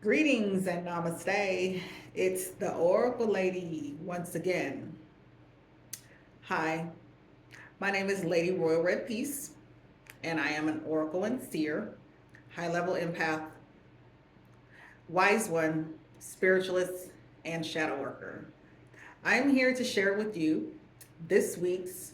Greetings and namaste. It's the Oracle Lady once again. Hi, my name is Lady Royal Red Peace, and I am an Oracle and Seer, high level empath, wise one, spiritualist, and shadow worker. I am here to share with you this week's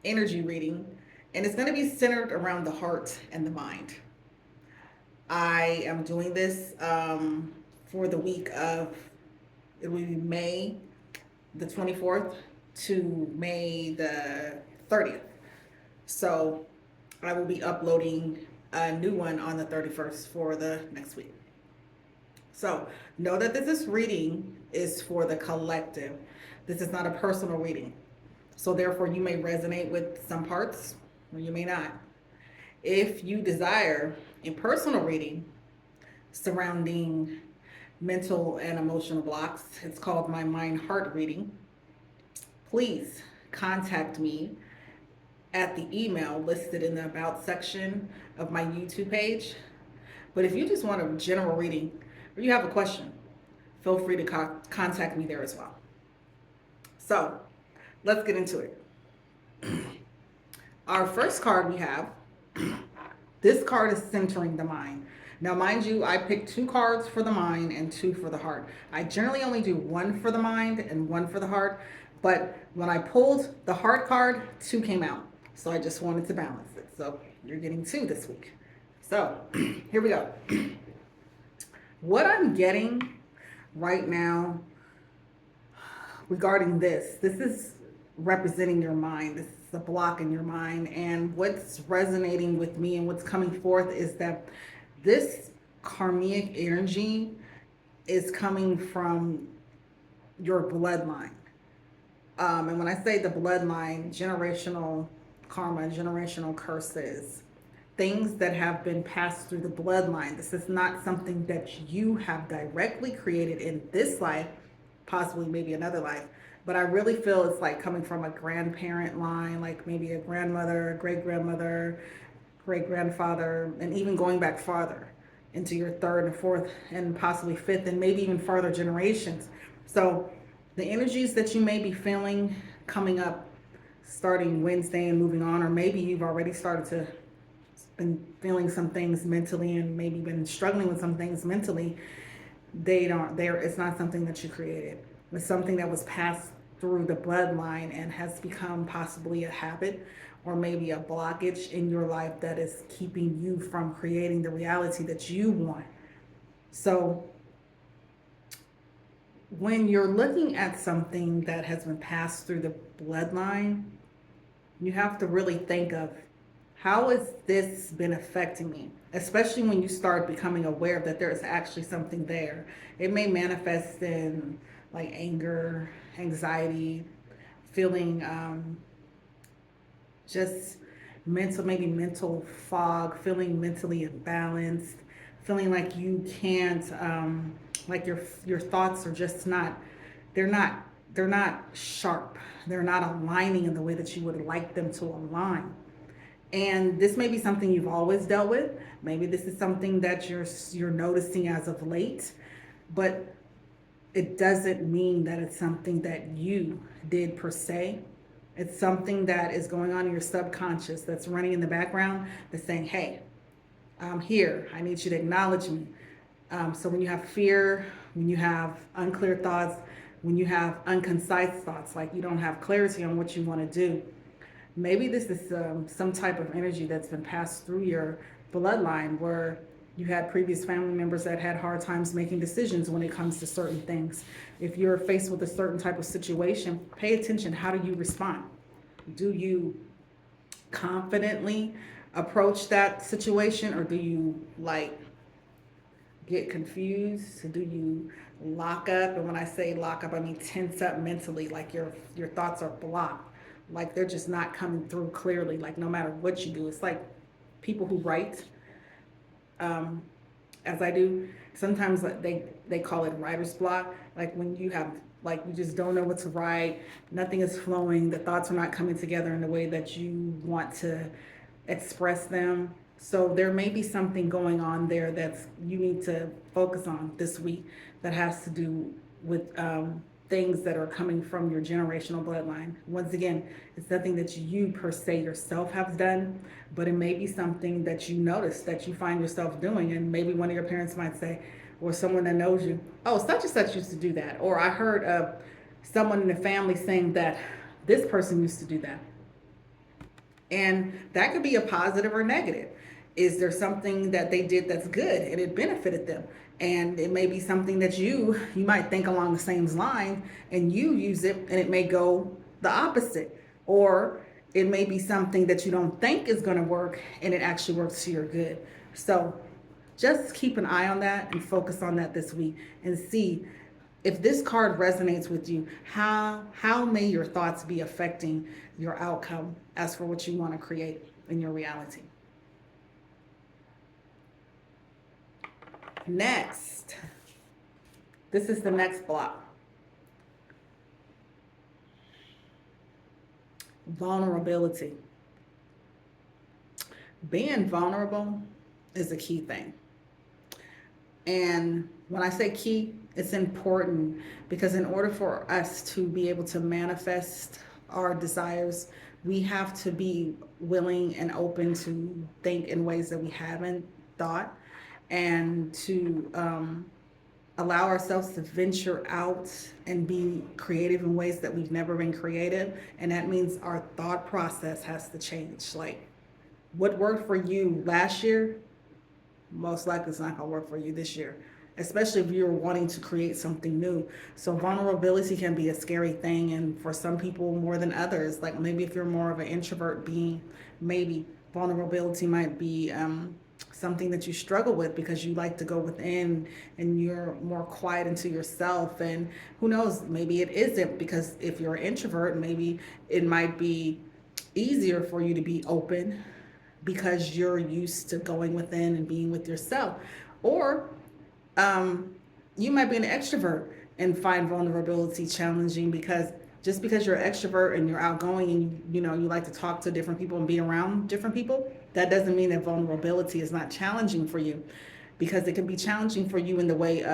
energy reading, and it's going to be centered around the heart and the mind. I am doing this for the week of, it will be May the 24th to May the 30th. So I will be uploading a new one on the 31st for the next week. So know that this reading is for the collective. This is not a personal reading. So therefore you may resonate with some parts or you may not. If you desire a personal reading surrounding mental and emotional blocks, it's called my mind heart reading. Please contact me at the email listed in the about section of my YouTube page. But if you just want a general reading or you have a question, feel free to contact me there as well. So let's get into it. Our first card we have, this card is centering the mind. Now, mind you, I picked 2 cards for the mind and 2 for the heart. I generally only do 1 for the mind and 1 for the heart, but when I pulled the heart card, 2 came out. So I just wanted to balance it. So you're getting 2 this week. So here we go. What I'm getting right now regarding this is representing your mind. This is a block in your mind. And what's resonating with me and what's coming forth is that this karmic energy is coming from your bloodline. And when I say the bloodline, generational karma, generational curses, things that have been passed through the bloodline. This is not something that you have directly created in this life, possibly maybe another life. But I really feel it's like coming from a grandparent line, like maybe a grandmother, a great-grandmother, great-grandfather, and even going back farther into your 3rd and 4th and possibly 5th and maybe even farther generations. So the energies that you may be feeling coming up starting Wednesday and moving on, or maybe you've already started to been feeling some things mentally and maybe been struggling with some things mentally, it's not something that you created. It's something that was passed through the bloodline and has become possibly a habit or maybe a blockage in your life that is keeping you from creating the reality that you want. So when you're looking at something that has been passed through the bloodline, you have to really think of, how has this been affecting me? Especially when you start becoming aware that there is actually something there. It may manifest in like anger, anxiety, feeling just maybe mental fog, feeling mentally imbalanced, feeling like you can't, like your thoughts are just not, they're not sharp. They're not aligning in the way that you would like them to align. And this may be something you've always dealt with. Maybe this is something that you're noticing as of late, but it doesn't mean that it's something that you did per se. It's something that is going on in your subconscious that's running in the background that's saying, hey, I'm here. I need you to acknowledge me. So when you have fear, when you have unclear thoughts, when you have unconcise thoughts, like you don't have clarity on what you want to do, maybe this is some type of energy that's been passed through your bloodline where you had previous family members that had hard times making decisions when it comes to certain things. If you're faced with a certain type of situation, pay attention. How do you respond? Do you confidently approach that situation, or do you like get confused? Do you lock up? And when I say lock up, I mean tense up mentally, like your thoughts are blocked. Like they're just not coming through clearly. Like no matter what you do, it's like people who write, as I do. Sometimes they call it writer's block. Like when you have, like you just don't know what to write. Nothing is flowing. The thoughts are not coming together in the way that you want to express them. So there may be something going on there that's you need to focus on this week that has to do with things that are coming from your generational bloodline. Once again, it's nothing that you per se yourself have done, but it may be something that you notice that you find yourself doing, and maybe one of your parents might say, or someone that knows you, oh, such and such used to do that, or I heard of someone in the family saying that this person used to do that. And that could be a positive or negative. Is there something that they did that's good and it benefited them? And it may be something that you might think along the same line and you use it and it may go the opposite. Or it may be something that you don't think is going to work and it actually works to your good. So just keep an eye on that and focus on that this week and see if this card resonates with you. How may your thoughts be affecting your outcome as for what you want to create in your reality? Next, this is the next block. Vulnerability. Being vulnerable is a key thing. And when I say key, it's important because in order for us to be able to manifest our desires, we have to be willing and open to think in ways that we haven't thought, and to allow ourselves to venture out and be creative in ways that we've never been creative. And that means our thought process has to change. Like what worked for you last year, most likely it's not going to work for you this year, especially if you're wanting to create something new. So vulnerability can be a scary thing, and for some people more than others. Like maybe if you're more of an introvert being, maybe vulnerability might be something that you struggle with because you like to go within and you're more quiet into yourself. And who knows, maybe it isn't, because if you're an introvert, maybe it might be easier for you to be open because you're used to going within and being with yourself. Or you might be an extrovert and find vulnerability challenging, because just because you're an extrovert and you're outgoing and you like to talk to different people and be around different people, that doesn't mean that vulnerability is not challenging for you, because it can be challenging for you in the way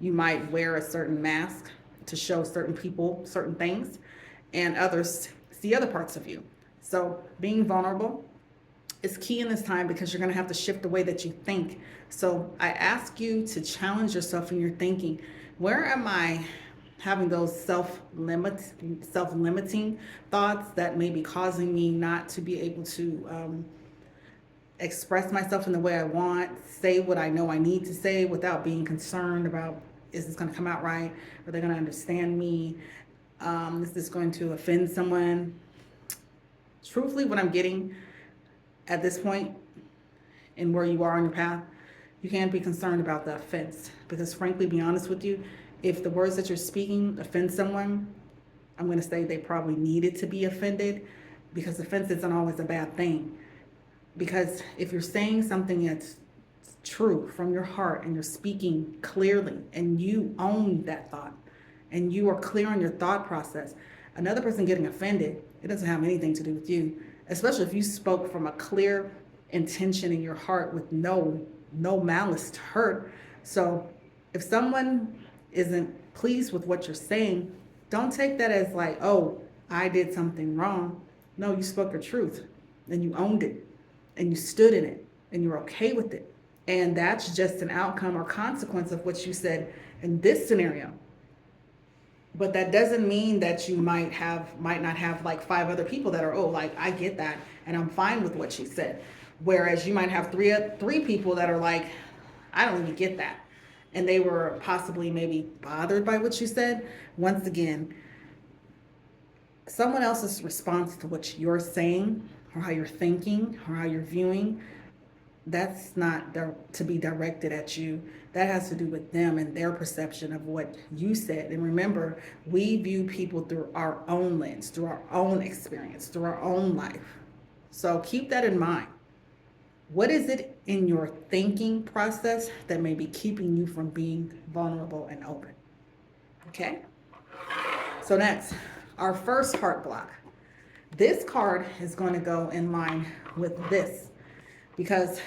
you might wear a certain mask to show certain people certain things and others see other parts of you. So being vulnerable is key in this time because you're going to have to shift the way that you think. So I ask you to challenge yourself in your thinking. Where am I having those self-limiting thoughts that may be causing me not to be able to express myself in the way I want, say what I know I need to say without being concerned about, is this going to come out right? Are they going to understand me? Is this going to offend someone? Truthfully, what I'm getting at this point and where you are on your path, you can't be concerned about the offense, because frankly, be honest with you, if the words that you're speaking offend someone, I'm going to say they probably needed to be offended, because offense isn't always a bad thing. Because if you're saying something that's true from your heart and you're speaking clearly and you own that thought and you are clear on your thought process, another person getting offended, it doesn't have anything to do with you, especially if you spoke from a clear intention in your heart with no malice to hurt. So if someone isn't pleased with what you're saying, don't take that as like, oh, I did something wrong. No, you spoke your truth and you owned it and you stood in it and you're okay with it. And that's just an outcome or consequence of what you said in this scenario. But that doesn't mean that you might not have like 5 other people that are, oh, like, I get that and I'm fine with what she said. Whereas you might have three people that are like, I don't even get that. And they were possibly maybe bothered by what you said. Once again, someone else's response to what you're saying or how you're thinking or how you're viewing, that's not to be directed at you. That has to do with them and their perception of what you said. And remember, we view people through our own lens, through our own experience, through our own life. So keep that in mind. What is it in your thinking process that may be keeping you from being vulnerable and open? Okay? So next, our first heart block. This card is going to go in line with this. Because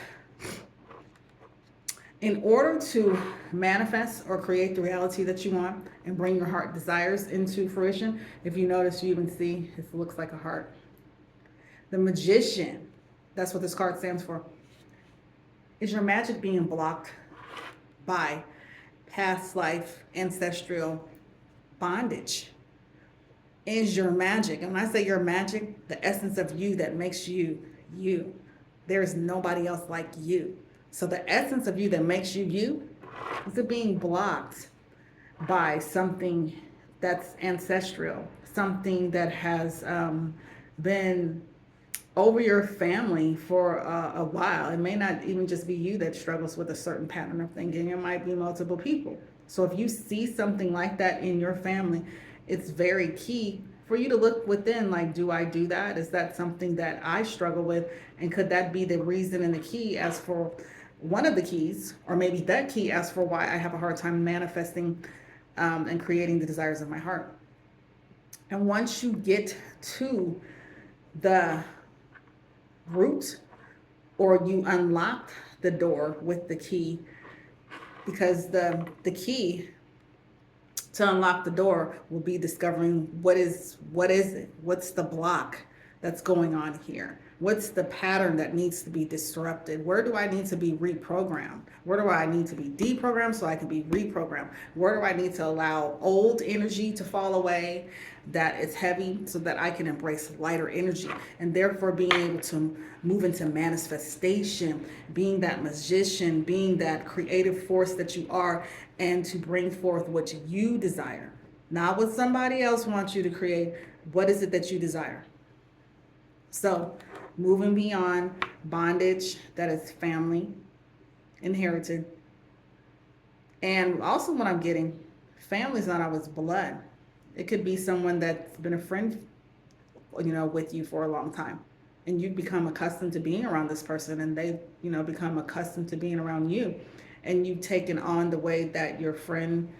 in order to manifest or create the reality that you want and bring your heart desires into fruition, if you notice, you even see it looks like a heart. The magician, that's what this card stands for, is your magic being blocked by past life, ancestral bondage. Is your magic. And when I say your magic, the essence of you that makes you, you. There's nobody else like you. So the essence of you that makes you, you, is it being blocked by something that's ancestral, something that has been over your family for a while. It may not even just be you that struggles with a certain pattern of thinking. It might be multiple people. So if you see something like that in your family, it's very key for you to look within, like, do I do that? Is that something that I struggle with? And could that be the reason and the key as for one of the keys, or maybe that key as for why I have a hard time manifesting and creating the desires of my heart? And once you get to the root, or you unlock the door with the key, because the key to unlock the door will be discovering what is it, what's the block that's going on here, what's the pattern that needs to be disrupted, where do I need to be reprogrammed, where do I need to be deprogrammed so I can be reprogrammed, where do I need to allow old energy to fall away that is heavy so that I can embrace lighter energy, and therefore being able to move into manifestation, being that magician, being that creative force that you are, and to bring forth what you desire, not what somebody else wants you to create. What is it that you desire? So moving beyond bondage that is family inherited. And also what I'm getting, family is not always blood. It could be someone that's been a friend, with you for a long time, and you become accustomed to being around this person, and they, become accustomed to being around you, and you've taken on the way that your friend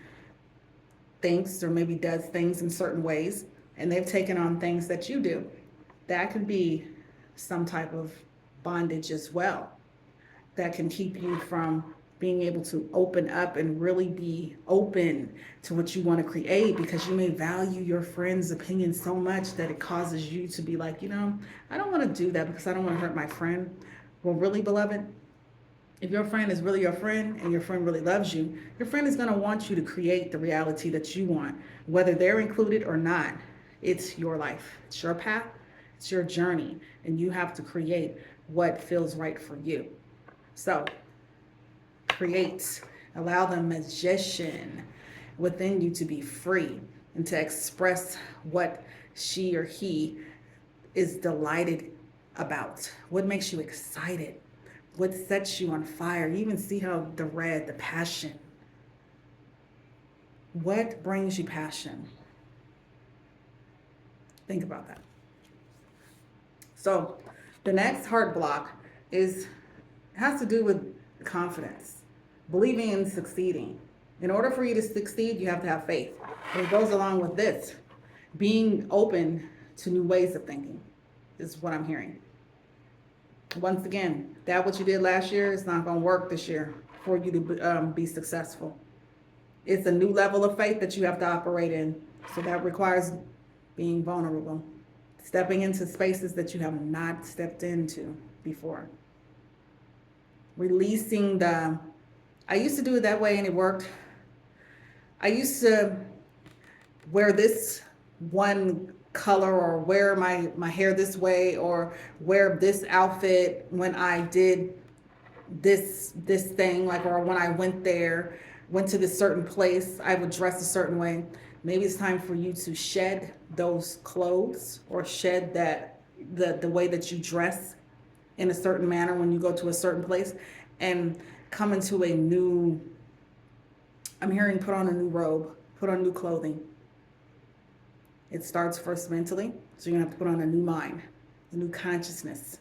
thinks or maybe does things in certain ways, and they've taken on things that you do. That could be some type of bondage as well, that can keep you from being able to open up and really be open to what you want to create, because you may value your friend's opinion so much that it causes you to be like, I don't want to do that because I don't want to hurt my friend. Well, really, beloved, if your friend is really your friend and your friend really loves you, your friend is going to want you to create the reality that you want, whether they're included or not. It's your life, it's your path, it's your journey, and you have to create what feels right for you. So create, allow the magician within you to be free and to express what she or he is delighted about, what makes you excited, what sets you on fire. You even see how the red, the passion. What brings you passion? Think about that. So the next heart block has to do with confidence, believing in succeeding. In order for you to succeed, you have to have faith. And it goes along with this, being open to new ways of thinking is what I'm hearing. Once again, that what you did last year is not going to work this year for you to be successful. It's a new level of faith that you have to operate in. So that requires being vulnerable, stepping into spaces that you have not stepped into before. Releasing I used to do it that way and it worked. I used to wear this one color, or wear my hair this way, or wear this outfit when I did this thing, like, or when I went to this certain place, I would dress a certain way. Maybe it's time for you to shed those clothes, or shed the way that you dress in a certain manner when you go to a certain place, and come into a new, I'm hearing, put on a new robe, put on new clothing. It starts first mentally, so you're going to have to put on a new mind, a new consciousness.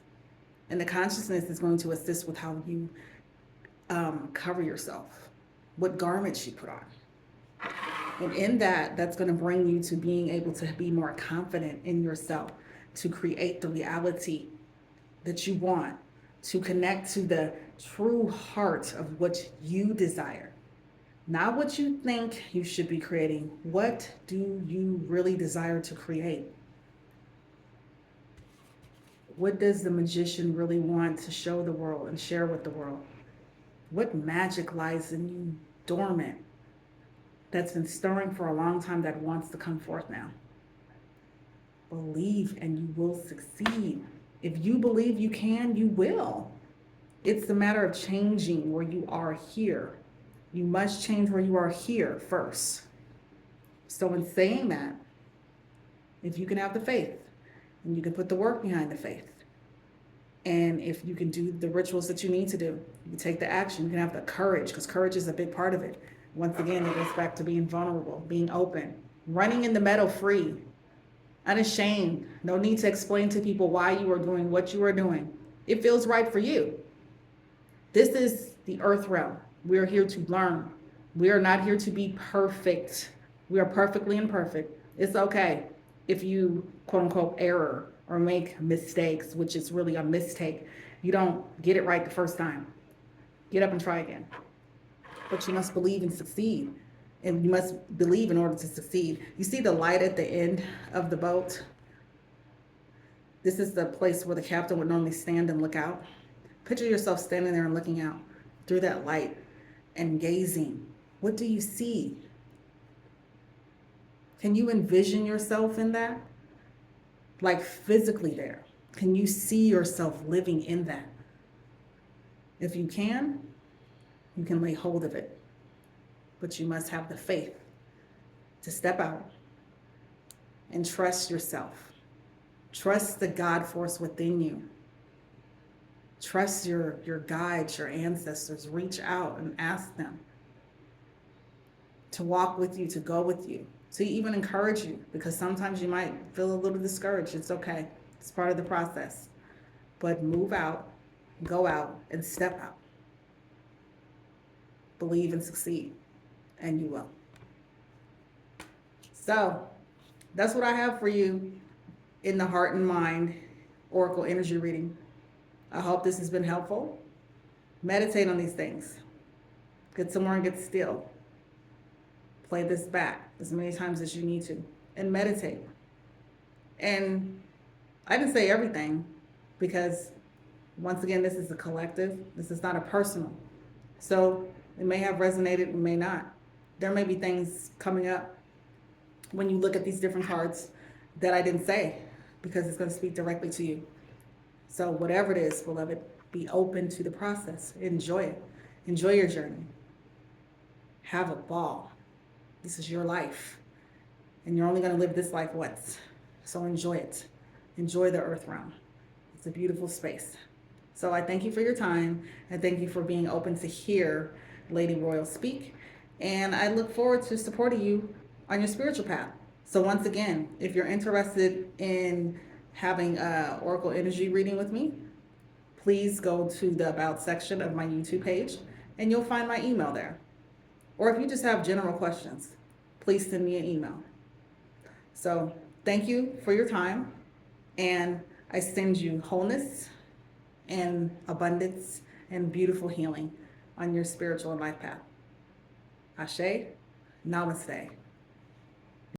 And the consciousness is going to assist with how you cover yourself, what garments you put on. And in that's going to bring you to being able to be more confident in yourself, to create the reality that you want, to connect to the true heart of what you desire. Not what you think you should be creating. What do you really desire to create? What does the magician really want to show the world and share with the world? What magic lies in you dormant that's been stirring for a long time that wants to come forth now? Believe and you will succeed. If you believe you can, you will. It's a matter of changing where you are here. You must change where you are here first. So in saying that, if you can have the faith and you can put the work behind the faith, and if you can do the rituals that you need to do, you can take the action, you can have the courage, because courage is a big part of it. Once again, it goes back to being vulnerable, being open, running in the meadow free, unashamed. No need to explain to people why you are doing what you are doing. It feels right for you. This is the earth realm. We are here to learn. We are not here to be perfect. We are perfectly imperfect. It's okay if you, quote unquote, error or make mistakes, which is really a mistake. You don't get it right the first time. Get up and try again. But you must believe and succeed. And you must believe in order to succeed. You see the light at the end of the boat? This is the place where the captain would normally stand and look out. Picture yourself standing there and looking out through that light and gazing. What do you see? Can you envision yourself in that? Like physically there. Can you see yourself living in that? If you can lay hold of it. But you must have the faith to step out and trust yourself. Trust the God force within you. Trust your guides, your ancestors. Reach out and ask them to walk with you, to go with you, to even encourage you, because sometimes you might feel a little discouraged. It's okay. It's part of the process. But move out, go out, and step out. Believe and succeed, and you will. So that's what I have for you in the Heart and Mind Oracle Energy Reading. I hope this has been helpful. Meditate on these things. Get somewhere and get still. Play this back as many times as you need to, and meditate. And I didn't say everything, because once again, this is a collective. This is not a personal. So it may have resonated, it may not. There may be things coming up when you look at these different cards that I didn't say, because it's going to speak directly to you. So whatever it is, beloved, be open to the process. Enjoy it. Enjoy your journey. Have a ball. This is your life. And you're only going to live this life once. So enjoy it. Enjoy the earth realm. It's a beautiful space. So I thank you for your time. I thank you for being open to hear Lady Royal speak. And I look forward to supporting you on your spiritual path. So once again, if you're interested in having an Oracle Energy reading with me, please go to the About section of my YouTube page and you'll find my email there. Or if you just have general questions, please send me an email. So thank you for your time, and I send you wholeness and abundance and beautiful healing on your spiritual and life path. Ashe, Namaste.